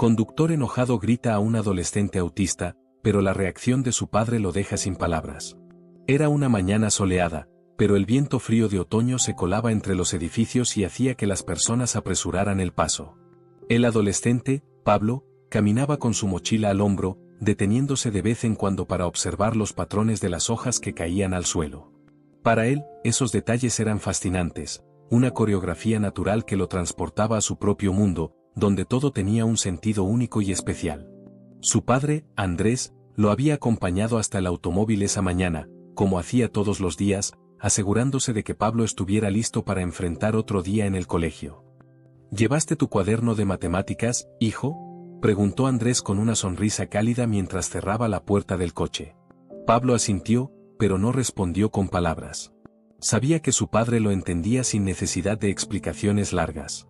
Conductor enojado grita a un adolescente autista, pero la reacción de su padre lo deja sin palabras. Era una mañana soleada, pero el viento frío de otoño se colaba entre los edificios y hacía que las personas apresuraran el paso. El adolescente, Pablo, caminaba con su mochila al hombro, deteniéndose de vez en cuando para observar los patrones de las hojas que caían al suelo. Para él, esos detalles eran fascinantes, una coreografía natural que lo transportaba a su propio mundo, donde todo tenía un sentido único y especial. Su padre, Andrés, lo había acompañado hasta el automóvil esa mañana, como hacía todos los días, asegurándose de que Pablo estuviera listo para enfrentar otro día en el colegio. ¿Llevaste tu cuaderno de matemáticas, hijo?, preguntó Andrés con una sonrisa cálida mientras cerraba la puerta del coche. Pablo asintió, pero no respondió con palabras. Sabía que su padre lo entendía sin necesidad de explicaciones largas.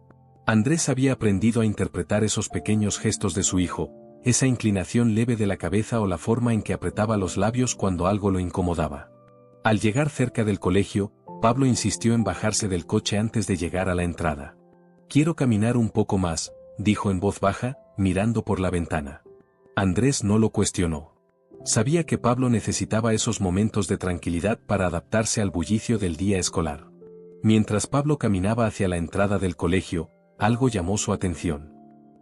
Andrés había aprendido a interpretar esos pequeños gestos de su hijo, esa inclinación leve de la cabeza o la forma en que apretaba los labios cuando algo lo incomodaba. Al llegar cerca del colegio, Pablo insistió en bajarse del coche antes de llegar a la entrada. «Quiero caminar un poco más», dijo en voz baja, mirando por la ventana. Andrés no lo cuestionó. Sabía que Pablo necesitaba esos momentos de tranquilidad para adaptarse al bullicio del día escolar. Mientras Pablo caminaba hacia la entrada del colegio, algo llamó su atención.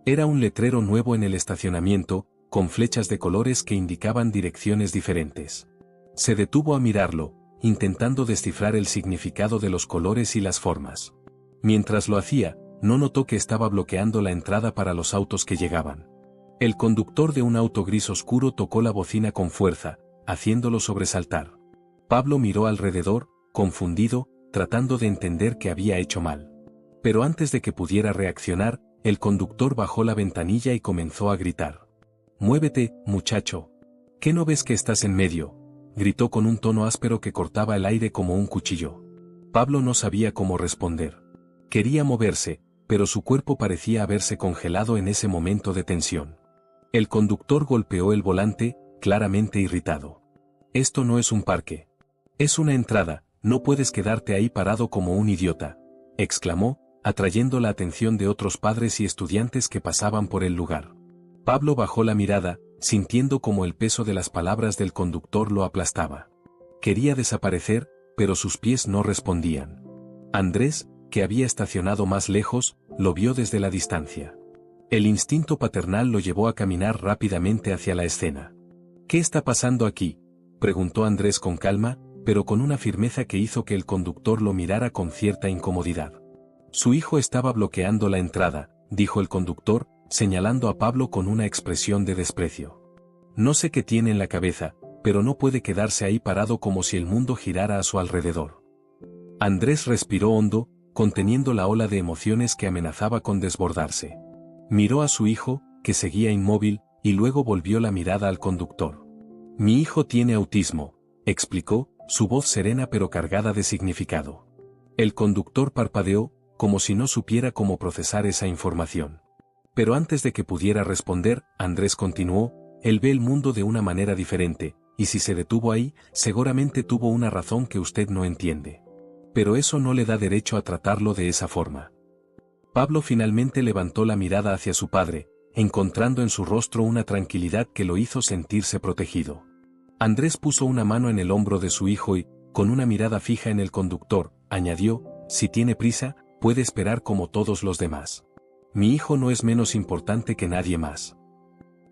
Era un letrero nuevo en el estacionamiento, con flechas de colores que indicaban direcciones diferentes. Se detuvo a mirarlo, intentando descifrar el significado de los colores y las formas. Mientras lo hacía, no notó que estaba bloqueando la entrada para los autos que llegaban. El conductor de un auto gris oscuro tocó la bocina con fuerza, haciéndolo sobresaltar. Pablo miró alrededor, confundido, tratando de entender qué había hecho mal. Pero antes de que pudiera reaccionar, el conductor bajó la ventanilla y comenzó a gritar. «Muévete, muchacho. ¿Qué no ves que estás en medio?», gritó con un tono áspero que cortaba el aire como un cuchillo. Pablo no sabía cómo responder. Quería moverse, pero su cuerpo parecía haberse congelado en ese momento de tensión. El conductor golpeó el volante, claramente irritado. «Esto no es un parque. Es una entrada, no puedes quedarte ahí parado como un idiota», exclamó, atrayendo la atención de otros padres y estudiantes que pasaban por el lugar. Pablo bajó la mirada, sintiendo como el peso de las palabras del conductor lo aplastaba. Quería desaparecer, pero sus pies no respondían. Andrés, que había estacionado más lejos, lo vio desde la distancia. El instinto paternal lo llevó a caminar rápidamente hacia la escena. «¿Qué está pasando aquí?», preguntó Andrés con calma, pero con una firmeza que hizo que el conductor lo mirara con cierta incomodidad. «Su hijo estaba bloqueando la entrada», dijo el conductor, señalando a Pablo con una expresión de desprecio. «No sé qué tiene en la cabeza, pero no puede quedarse ahí parado como si el mundo girara a su alrededor». Andrés respiró hondo, conteniendo la ola de emociones que amenazaba con desbordarse. Miró a su hijo, que seguía inmóvil, y luego volvió la mirada al conductor. «Mi hijo tiene autismo», explicó, su voz serena pero cargada de significado. El conductor parpadeó, como si no supiera cómo procesar esa información. Pero antes de que pudiera responder, Andrés continuó: «Él ve el mundo de una manera diferente, y si se detuvo ahí, seguramente tuvo una razón que usted no entiende. Pero eso no le da derecho a tratarlo de esa forma». Pablo finalmente levantó la mirada hacia su padre, encontrando en su rostro una tranquilidad que lo hizo sentirse protegido. Andrés puso una mano en el hombro de su hijo y, con una mirada fija en el conductor, añadió: «Si tiene prisa, puede esperar como todos los demás. Mi hijo no es menos importante que nadie más».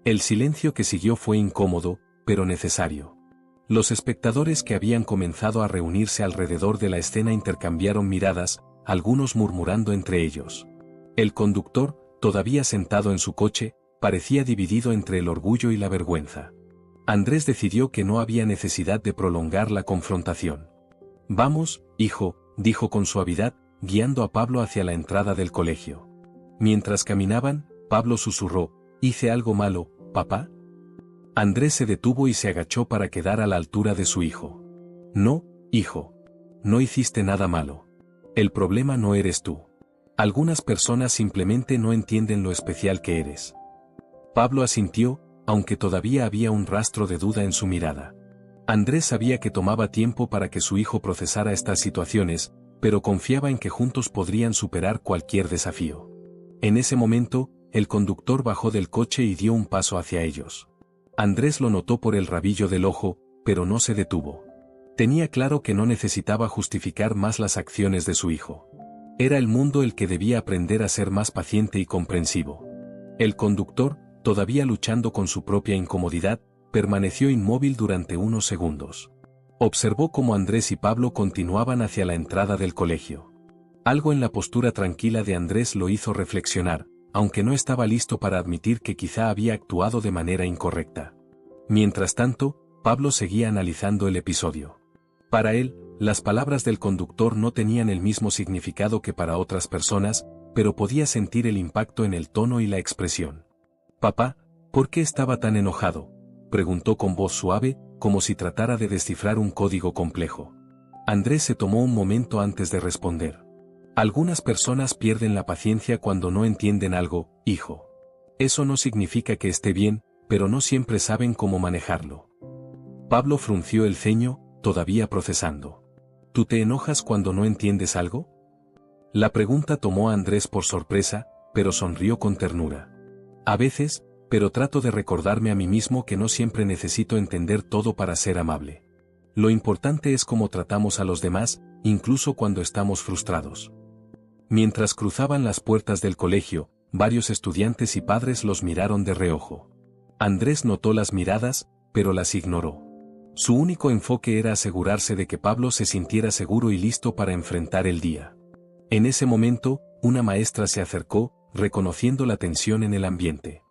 El silencio que siguió fue incómodo, pero necesario. Los espectadores que habían comenzado a reunirse alrededor de la escena intercambiaron miradas, algunos murmurando entre ellos. El conductor, todavía sentado en su coche, parecía dividido entre el orgullo y la vergüenza. Andrés decidió que no había necesidad de prolongar la confrontación. «Vamos, hijo», dijo con suavidad, guiando a Pablo hacia la entrada del colegio. Mientras caminaban, Pablo susurró: «¿Hice algo malo, papá?». Andrés se detuvo y se agachó para quedar a la altura de su hijo. «No, hijo. No hiciste nada malo. El problema no eres tú. Algunas personas simplemente no entienden lo especial que eres». Pablo asintió, aunque todavía había un rastro de duda en su mirada. Andrés sabía que tomaba tiempo para que su hijo procesara estas situaciones, pero confiaba en que juntos podrían superar cualquier desafío. En ese momento, el conductor bajó del coche y dio un paso hacia ellos. Andrés lo notó por el rabillo del ojo, pero no se detuvo. Tenía claro que no necesitaba justificar más las acciones de su hijo. Era el mundo el que debía aprender a ser más paciente y comprensivo. El conductor, todavía luchando con su propia incomodidad, permaneció inmóvil durante unos segundos. Observó cómo Andrés y Pablo continuaban hacia la entrada del colegio. Algo en la postura tranquila de Andrés lo hizo reflexionar, aunque no estaba listo para admitir que quizá había actuado de manera incorrecta. Mientras tanto, Pablo seguía analizando el episodio. Para él, las palabras del conductor no tenían el mismo significado que para otras personas, pero podía sentir el impacto en el tono y la expresión. «Papá, ¿por qué estaba tan enojado?», preguntó con voz suave, como si tratara de descifrar un código complejo. Andrés se tomó un momento antes de responder. «Algunas personas pierden la paciencia cuando no entienden algo, hijo. Eso no significa que esté bien, pero no siempre saben cómo manejarlo». Pablo frunció el ceño, todavía procesando. «¿Tú te enojas cuando no entiendes algo?». La pregunta tomó a Andrés por sorpresa, pero sonrió con ternura. «A veces, pero trato de recordarme a mí mismo que no siempre necesito entender todo para ser amable. Lo importante es cómo tratamos a los demás, incluso cuando estamos frustrados». Mientras cruzaban las puertas del colegio, varios estudiantes y padres los miraron de reojo. Andrés notó las miradas, pero las ignoró. Su único enfoque era asegurarse de que Pablo se sintiera seguro y listo para enfrentar el día. En ese momento, una maestra se acercó, reconociendo la tensión en el ambiente.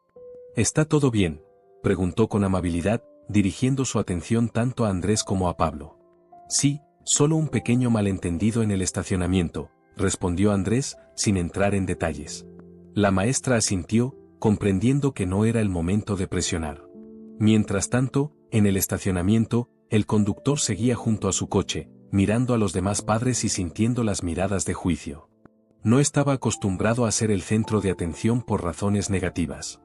«¿Está todo bien?», preguntó con amabilidad, dirigiendo su atención tanto a Andrés como a Pablo. «Sí, solo un pequeño malentendido en el estacionamiento», respondió Andrés, sin entrar en detalles. La maestra asintió, comprendiendo que no era el momento de presionar. Mientras tanto, en el estacionamiento, el conductor seguía junto a su coche, mirando a los demás padres y sintiendo las miradas de juicio. No estaba acostumbrado a ser el centro de atención por razones negativas.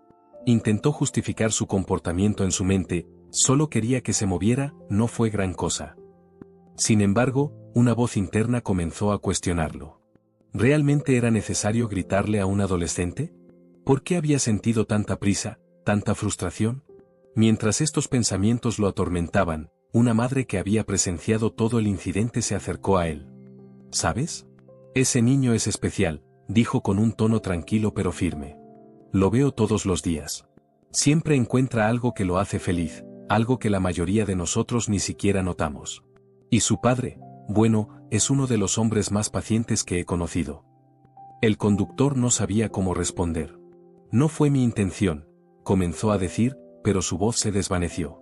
Intentó justificar su comportamiento en su mente, solo quería que se moviera, no fue gran cosa. Sin embargo, una voz interna comenzó a cuestionarlo. ¿Realmente era necesario gritarle a un adolescente? ¿Por qué había sentido tanta prisa, tanta frustración? Mientras estos pensamientos lo atormentaban, una madre que había presenciado todo el incidente se acercó a él. «¿Sabes? Ese niño es especial», dijo con un tono tranquilo pero firme. «Lo veo todos los días. Siempre encuentra algo que lo hace feliz, algo que la mayoría de nosotros ni siquiera notamos. Y su padre, bueno, es uno de los hombres más pacientes que he conocido». El conductor no sabía cómo responder. «No fue mi intención», comenzó a decir, pero su voz se desvaneció.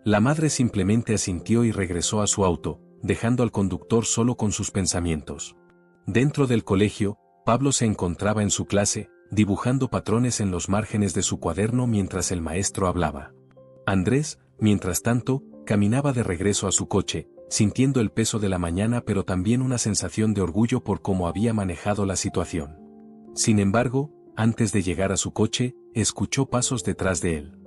La madre simplemente asintió y regresó a su auto, dejando al conductor solo con sus pensamientos. Dentro del colegio, Pablo se encontraba en su clase, dibujando patrones en los márgenes de su cuaderno mientras el maestro hablaba. Andrés, mientras tanto, caminaba de regreso a su coche, sintiendo el peso de la mañana pero también una sensación de orgullo por cómo había manejado la situación. Sin embargo, antes de llegar a su coche, escuchó pasos detrás de él.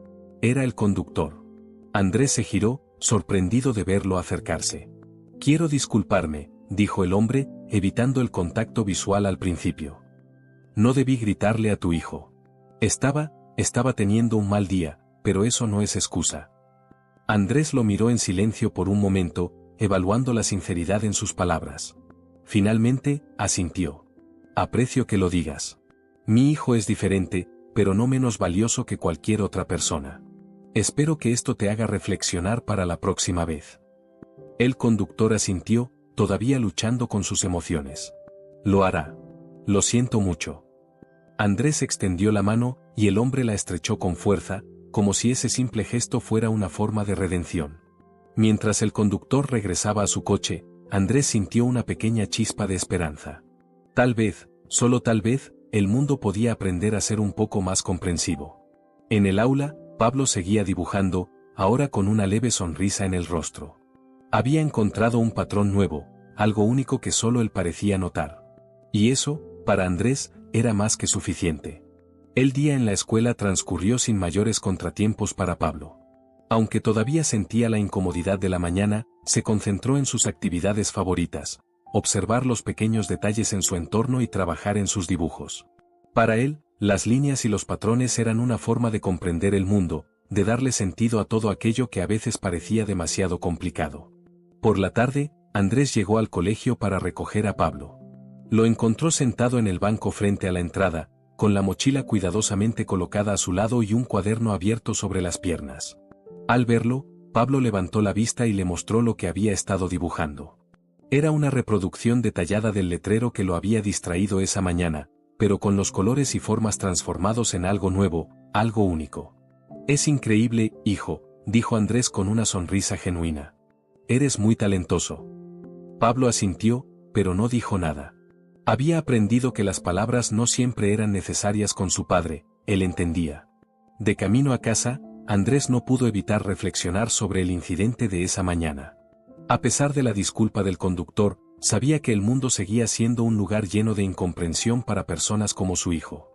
Era el conductor. Andrés se giró, sorprendido de verlo acercarse. «Quiero disculparme», dijo el hombre, evitando el contacto visual al principio. «No debí gritarle a tu hijo. Estaba teniendo un mal día, pero eso no es excusa». Andrés lo miró en silencio por un momento, evaluando la sinceridad en sus palabras. Finalmente, asintió. «Aprecio que lo digas. Mi hijo es diferente, pero no menos valioso que cualquier otra persona. Espero que esto te haga reflexionar para la próxima vez». El conductor asintió, todavía luchando con sus emociones. «Lo hará. Lo siento mucho». Andrés extendió la mano, y el hombre la estrechó con fuerza, como si ese simple gesto fuera una forma de redención. Mientras el conductor regresaba a su coche, Andrés sintió una pequeña chispa de esperanza. Tal vez, solo tal vez, el mundo podía aprender a ser un poco más comprensivo. En el aula, Pablo seguía dibujando, ahora con una leve sonrisa en el rostro. Había encontrado un patrón nuevo, algo único que solo él parecía notar. Y eso, para Andrés, era más que suficiente. El día en la escuela transcurrió sin mayores contratiempos para Pablo. Aunque todavía sentía la incomodidad de la mañana, se concentró en sus actividades favoritas, observar los pequeños detalles en su entorno y trabajar en sus dibujos. Para él, Las líneas y los patrones eran una forma de comprender el mundo, de darle sentido a todo aquello que a veces parecía demasiado complicado. Por la tarde, Andrés llegó al colegio para recoger a Pablo. Lo encontró sentado en el banco frente a la entrada, con la mochila cuidadosamente colocada a su lado y un cuaderno abierto sobre las piernas. Al verlo, Pablo levantó la vista y le mostró lo que había estado dibujando. Era una reproducción detallada del letrero que lo había distraído esa mañana, pero con los colores y formas transformados en algo nuevo, algo único. «Es increíble, hijo», dijo Andrés con una sonrisa genuina. «Eres muy talentoso». Pablo asintió, pero no dijo nada. Había aprendido que las palabras no siempre eran necesarias con su padre, él entendía. De camino a casa, Andrés no pudo evitar reflexionar sobre el incidente de esa mañana. A pesar de la disculpa del conductor, sabía que el mundo seguía siendo un lugar lleno de incomprensión para personas como su hijo.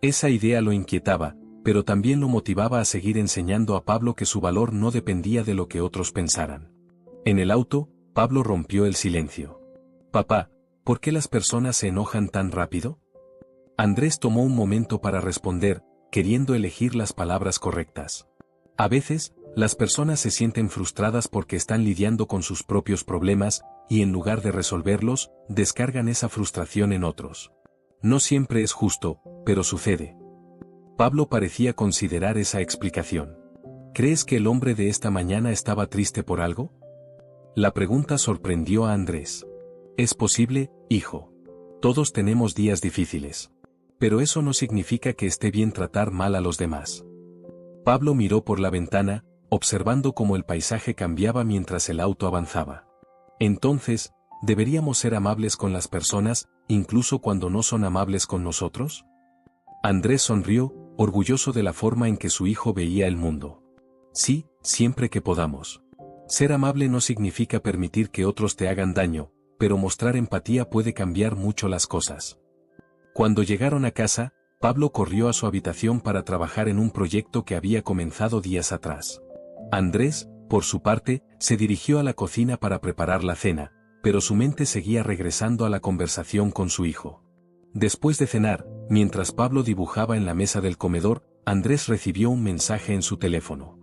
Esa idea lo inquietaba, pero también lo motivaba a seguir enseñando a Pablo que su valor no dependía de lo que otros pensaran. En el auto, Pablo rompió el silencio. «Papá, ¿por qué las personas se enojan tan rápido?». Andrés tomó un momento para responder, queriendo elegir las palabras correctas. A veces, las personas se sienten frustradas porque están lidiando con sus propios problemas, y en lugar de resolverlos, descargan esa frustración en otros. No siempre es justo, pero sucede. Pablo parecía considerar esa explicación. ¿Crees que el hombre de esta mañana estaba triste por algo? La pregunta sorprendió a Andrés. Es posible, hijo. Todos tenemos días difíciles. Pero eso no significa que esté bien tratar mal a los demás. Pablo miró por la ventana, observando cómo el paisaje cambiaba mientras el auto avanzaba. Entonces, ¿deberíamos ser amables con las personas, incluso cuando no son amables con nosotros? Andrés sonrió, orgulloso de la forma en que su hijo veía el mundo. Sí, siempre que podamos. Ser amable no significa permitir que otros te hagan daño, pero mostrar empatía puede cambiar mucho las cosas. Cuando llegaron a casa, Pablo corrió a su habitación para trabajar en un proyecto que había comenzado días atrás. Andrés, por su parte, se dirigió a la cocina para preparar la cena, pero su mente seguía regresando a la conversación con su hijo. Después de cenar, mientras Pablo dibujaba en la mesa del comedor, Andrés recibió un mensaje en su teléfono.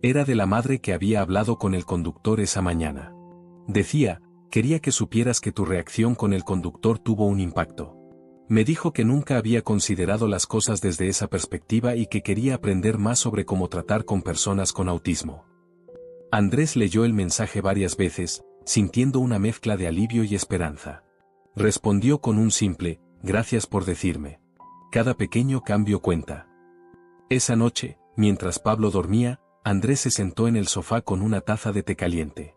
Era de la madre que había hablado con el conductor esa mañana. Decía: «Quería que supieras que tu reacción con el conductor tuvo un impacto. Me dijo que nunca había considerado las cosas desde esa perspectiva y que quería aprender más sobre cómo tratar con personas con autismo». Andrés leyó el mensaje varias veces, sintiendo una mezcla de alivio y esperanza. Respondió con un simple: «Gracias por decirme. Cada pequeño cambio cuenta». Esa noche, mientras Pablo dormía, Andrés se sentó en el sofá con una taza de té caliente.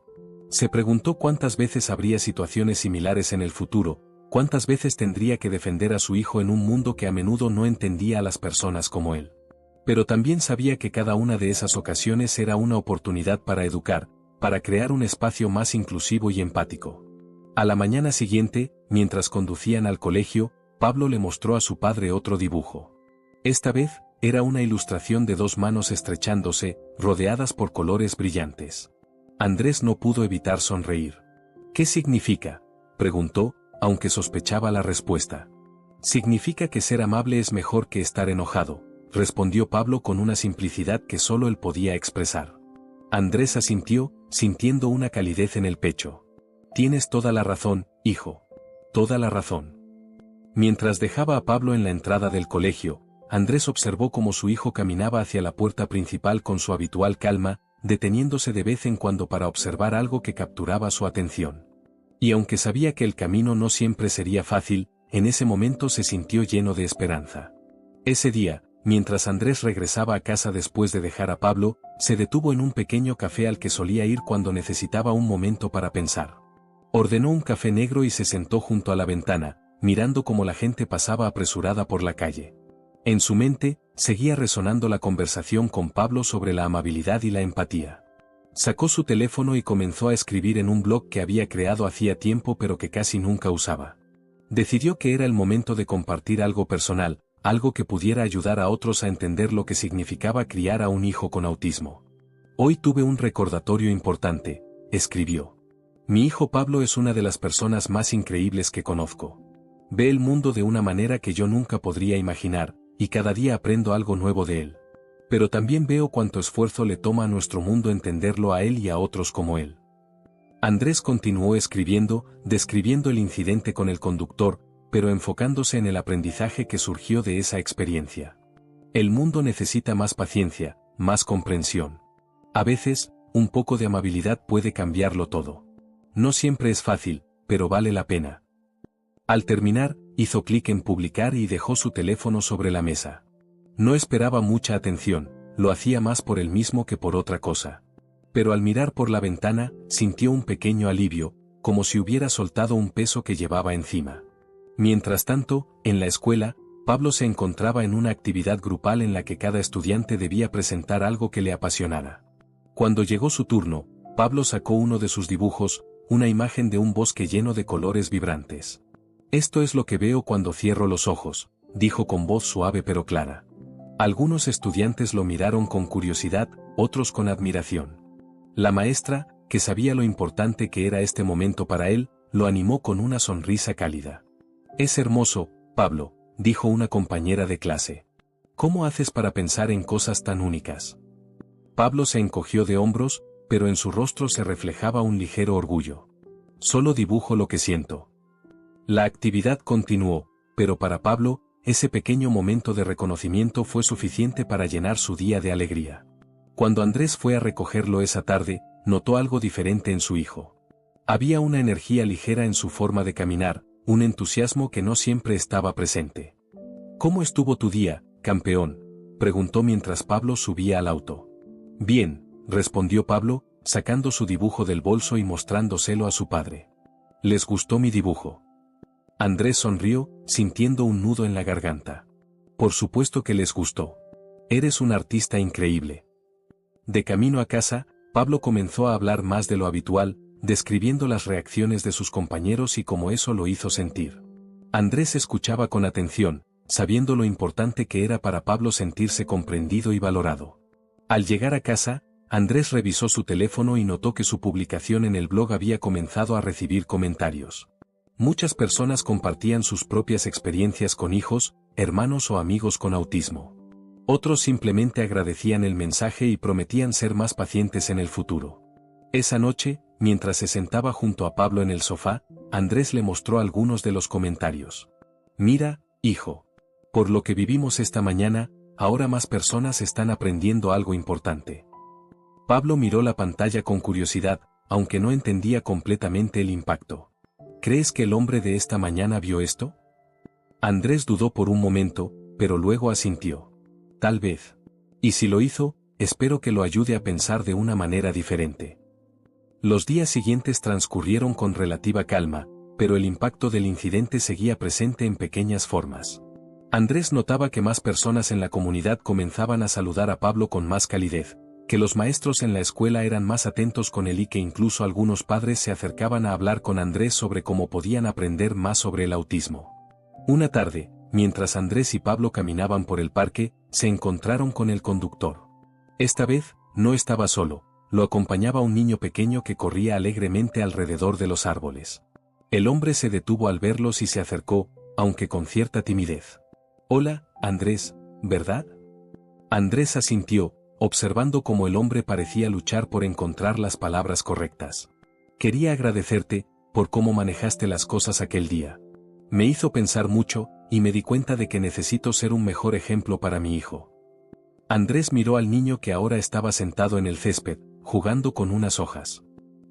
Se preguntó cuántas veces habría situaciones similares en el futuro, cuántas veces tendría que defender a su hijo en un mundo que a menudo no entendía a las personas como él. Pero también sabía que cada una de esas ocasiones era una oportunidad para educar, para crear un espacio más inclusivo y empático. A la mañana siguiente, mientras conducían al colegio, Pablo le mostró a su padre otro dibujo. Esta vez, era una ilustración de dos manos estrechándose, rodeadas por colores brillantes. Andrés no pudo evitar sonreír. «¿Qué significa?», preguntó, aunque sospechaba la respuesta. «Significa que ser amable es mejor que estar enojado», respondió Pablo con una simplicidad que solo él podía expresar. Andrés asintió, sintiendo una calidez en el pecho. «Tienes toda la razón, hijo. Toda la razón». Mientras dejaba a Pablo en la entrada del colegio, Andrés observó cómo su hijo caminaba hacia la puerta principal con su habitual calma, deteniéndose de vez en cuando para observar algo que capturaba su atención. Y aunque sabía que el camino no siempre sería fácil, en ese momento se sintió lleno de esperanza. Ese día, mientras Andrés regresaba a casa después de dejar a Pablo, se detuvo en un pequeño café al que solía ir cuando necesitaba un momento para pensar. Ordenó un café negro y se sentó junto a la ventana, mirando cómo la gente pasaba apresurada por la calle. En su mente, seguía resonando la conversación con Pablo sobre la amabilidad y la empatía. Sacó su teléfono y comenzó a escribir en un blog que había creado hacía tiempo pero que casi nunca usaba. Decidió que era el momento de compartir algo personal, algo que pudiera ayudar a otros a entender lo que significaba criar a un hijo con autismo. «Hoy tuve un recordatorio importante», escribió. «Mi hijo Pablo es una de las personas más increíbles que conozco. Ve el mundo de una manera que yo nunca podría imaginar, y cada día aprendo algo nuevo de él. Pero también veo cuánto esfuerzo le toma a nuestro mundo entenderlo a él y a otros como él. Andrés continuó escribiendo, describiendo el incidente con el conductor, pero enfocándose en el aprendizaje que surgió de esa experiencia. El mundo necesita más paciencia, más comprensión. A veces, un poco de amabilidad puede cambiarlo todo. No siempre es fácil, pero vale la pena. Al terminar, hizo clic en publicar y dejó su teléfono sobre la mesa. No esperaba mucha atención, lo hacía más por él mismo que por otra cosa. Pero al mirar por la ventana, sintió un pequeño alivio, como si hubiera soltado un peso que llevaba encima. Mientras tanto, en la escuela, Pablo se encontraba en una actividad grupal en la que cada estudiante debía presentar algo que le apasionara. Cuando llegó su turno, Pablo sacó uno de sus dibujos, una imagen de un bosque lleno de colores vibrantes. «Esto es lo que veo cuando cierro los ojos», dijo con voz suave pero clara. Algunos estudiantes lo miraron con curiosidad, otros con admiración. La maestra, que sabía lo importante que era este momento para él, lo animó con una sonrisa cálida. «Es hermoso, Pablo», dijo una compañera de clase. «¿Cómo haces para pensar en cosas tan únicas?». Pablo se encogió de hombros, pero en su rostro se reflejaba un ligero orgullo. «Solo dibujo lo que siento». La actividad continuó, pero para Pablo, ese pequeño momento de reconocimiento fue suficiente para llenar su día de alegría. Cuando Andrés fue a recogerlo esa tarde, notó algo diferente en su hijo. Había una energía ligera en su forma de caminar, un entusiasmo que no siempre estaba presente. «¿Cómo estuvo tu día, campeón?», preguntó mientras Pablo subía al auto. «Bien», respondió Pablo, sacando su dibujo del bolso y mostrándoselo a su padre. «¿Les gustó mi dibujo?». Andrés sonrió, sintiendo un nudo en la garganta. «Por supuesto que les gustó. Eres un artista increíble». De camino a casa, Pablo comenzó a hablar más de lo habitual, describiendo las reacciones de sus compañeros y cómo eso lo hizo sentir. Andrés escuchaba con atención, sabiendo lo importante que era para Pablo sentirse comprendido y valorado. Al llegar a casa, Andrés revisó su teléfono y notó que su publicación en el blog había comenzado a recibir comentarios. Muchas personas compartían sus propias experiencias con hijos, hermanos o amigos con autismo. Otros simplemente agradecían el mensaje y prometían ser más pacientes en el futuro. Esa noche, mientras se sentaba junto a Pablo en el sofá, Andrés le mostró algunos de los comentarios. «Mira, hijo. Por lo que vivimos esta mañana, ahora más personas están aprendiendo algo importante». Pablo miró la pantalla con curiosidad, aunque no entendía completamente el impacto. «¿Crees que el hombre de esta mañana vio esto?». Andrés dudó por un momento, pero luego asintió. «Tal vez. Y si lo hizo, espero que lo ayude a pensar de una manera diferente». Los días siguientes transcurrieron con relativa calma, pero el impacto del incidente seguía presente en pequeñas formas. Andrés notaba que más personas en la comunidad comenzaban a saludar a Pablo con más calidez, que los maestros en la escuela eran más atentos con él y que incluso algunos padres se acercaban a hablar con Andrés sobre cómo podían aprender más sobre el autismo. Una tarde, mientras Andrés y Pablo caminaban por el parque, se encontraron con el conductor. Esta vez, no estaba solo, lo acompañaba un niño pequeño que corría alegremente alrededor de los árboles. El hombre se detuvo al verlos y se acercó, aunque con cierta timidez. «Hola, Andrés, ¿verdad?». Andrés asintió, observando cómo el hombre parecía luchar por encontrar las palabras correctas. «Quería agradecerte, por cómo manejaste las cosas aquel día. Me hizo pensar mucho, y me di cuenta de que necesito ser un mejor ejemplo para mi hijo». Andrés miró al niño que ahora estaba sentado en el césped, jugando con unas hojas.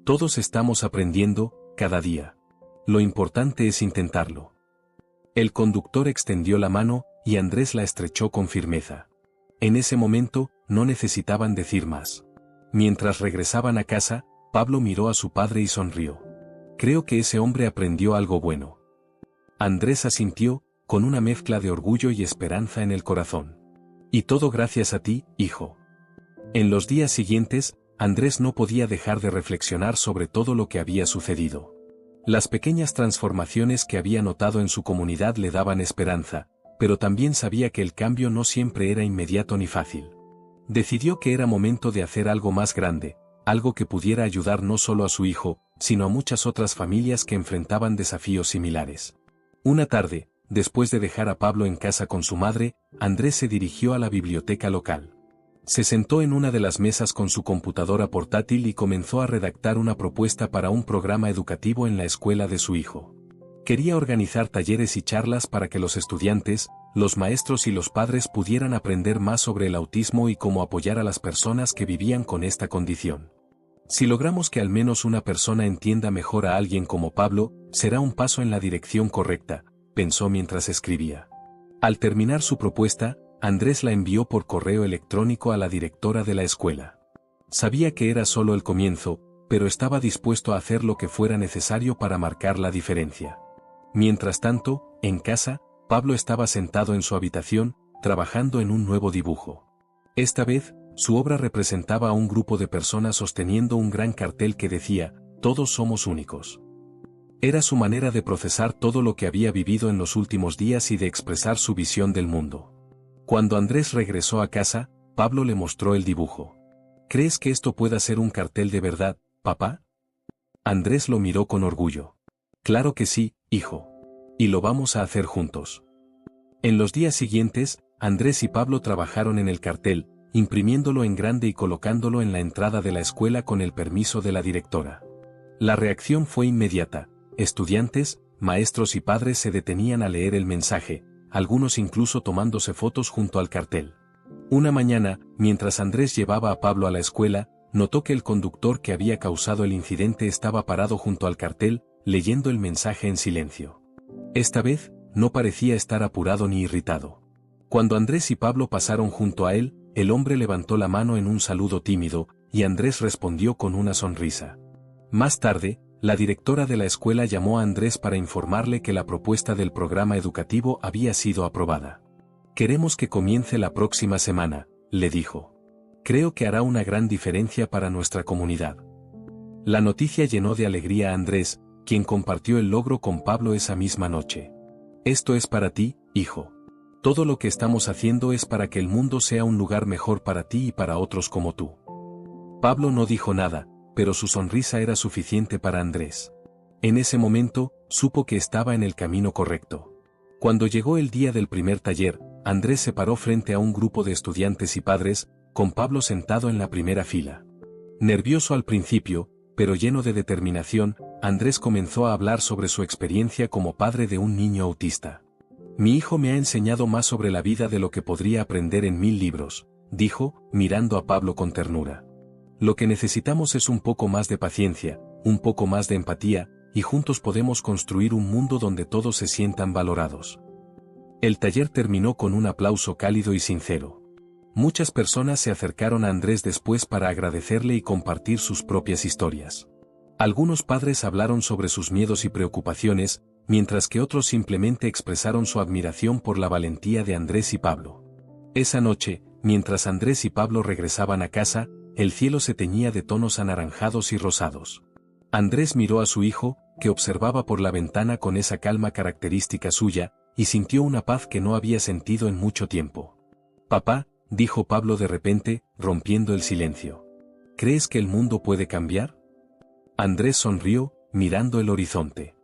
«Todos estamos aprendiendo, cada día. Lo importante es intentarlo». El conductor extendió la mano, y Andrés la estrechó con firmeza. En ese momento, no necesitaban decir más. Mientras regresaban a casa, Pablo miró a su padre y sonrió. «Creo que ese hombre aprendió algo bueno». Andrés asintió, con una mezcla de orgullo y esperanza en el corazón. «Y todo gracias a ti, hijo». En los días siguientes, Andrés no podía dejar de reflexionar sobre todo lo que había sucedido. Las pequeñas transformaciones que había notado en su comunidad le daban esperanza, pero también sabía que el cambio no siempre era inmediato ni fácil. Decidió que era momento de hacer algo más grande, algo que pudiera ayudar no solo a su hijo, sino a muchas otras familias que enfrentaban desafíos similares. Una tarde, después de dejar a Pablo en casa con su madre, Andrés se dirigió a la biblioteca local. Se sentó en una de las mesas con su computadora portátil y comenzó a redactar una propuesta para un programa educativo en la escuela de su hijo. Quería organizar talleres y charlas para que los estudiantes, los maestros y los padres pudieran aprender más sobre el autismo y cómo apoyar a las personas que vivían con esta condición. Si logramos que al menos una persona entienda mejor a alguien como Pablo, será un paso en la dirección correcta, pensó mientras escribía. Al terminar su propuesta, Andrés la envió por correo electrónico a la directora de la escuela. Sabía que era solo el comienzo, pero estaba dispuesto a hacer lo que fuera necesario para marcar la diferencia. Mientras tanto, en casa, Pablo estaba sentado en su habitación, trabajando en un nuevo dibujo. Esta vez, su obra representaba a un grupo de personas sosteniendo un gran cartel que decía, "Todos somos únicos". Era su manera de procesar todo lo que había vivido en los últimos días y de expresar su visión del mundo. Cuando Andrés regresó a casa, Pablo le mostró el dibujo. ¿Crees que esto pueda ser un cartel de verdad, papá? Andrés lo miró con orgullo. Claro que sí, hijo. Y lo vamos a hacer juntos. En los días siguientes, Andrés y Pablo trabajaron en el cartel, imprimiéndolo en grande y colocándolo en la entrada de la escuela con el permiso de la directora. La reacción fue inmediata. Estudiantes, maestros y padres se detenían a leer el mensaje, algunos incluso tomándose fotos junto al cartel. Una mañana, mientras Andrés llevaba a Pablo a la escuela, notó que el conductor que había causado el incidente estaba parado junto al cartel, leyendo el mensaje en silencio. Esta vez, no parecía estar apurado ni irritado. Cuando Andrés y Pablo pasaron junto a él, el hombre levantó la mano en un saludo tímido, y Andrés respondió con una sonrisa. Más tarde, la directora de la escuela llamó a Andrés para informarle que la propuesta del programa educativo había sido aprobada. Queremos que comience la próxima semana, le dijo. Creo que hará una gran diferencia para nuestra comunidad. La noticia llenó de alegría a Andrés, quien compartió el logro con Pablo esa misma noche. Esto es para ti, hijo. Todo lo que estamos haciendo es para que el mundo sea un lugar mejor para ti y para otros como tú. Pablo no dijo nada, pero su sonrisa era suficiente para Andrés. En ese momento, supo que estaba en el camino correcto. Cuando llegó el día del primer taller, Andrés se paró frente a un grupo de estudiantes y padres, con Pablo sentado en la primera fila. Nervioso al principio, pero lleno de determinación, Andrés comenzó a hablar sobre su experiencia como padre de un niño autista. Mi hijo me ha enseñado más sobre la vida de lo que podría aprender en 1000 libros, dijo, mirando a Pablo con ternura. Lo que necesitamos es un poco más de paciencia, un poco más de empatía, y juntos podemos construir un mundo donde todos se sientan valorados. El taller terminó con un aplauso cálido y sincero. Muchas personas se acercaron a Andrés después para agradecerle y compartir sus propias historias. Algunos padres hablaron sobre sus miedos y preocupaciones, mientras que otros simplemente expresaron su admiración por la valentía de Andrés y Pablo. Esa noche, mientras Andrés y Pablo regresaban a casa, el cielo se teñía de tonos anaranjados y rosados. Andrés miró a su hijo, que observaba por la ventana con esa calma característica suya, y sintió una paz que no había sentido en mucho tiempo. Papá, dijo Pablo de repente, rompiendo el silencio. ¿Crees que el mundo puede cambiar? Andrés sonrió, mirando el horizonte.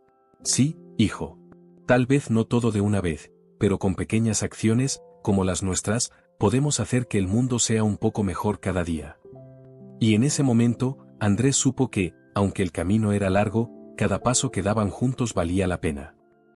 Sí, hijo. Tal vez no todo de una vez, pero con pequeñas acciones, como las nuestras, podemos hacer que el mundo sea un poco mejor cada día. Y en ese momento, Andrés supo que, aunque el camino era largo, cada paso que daban juntos valía la pena.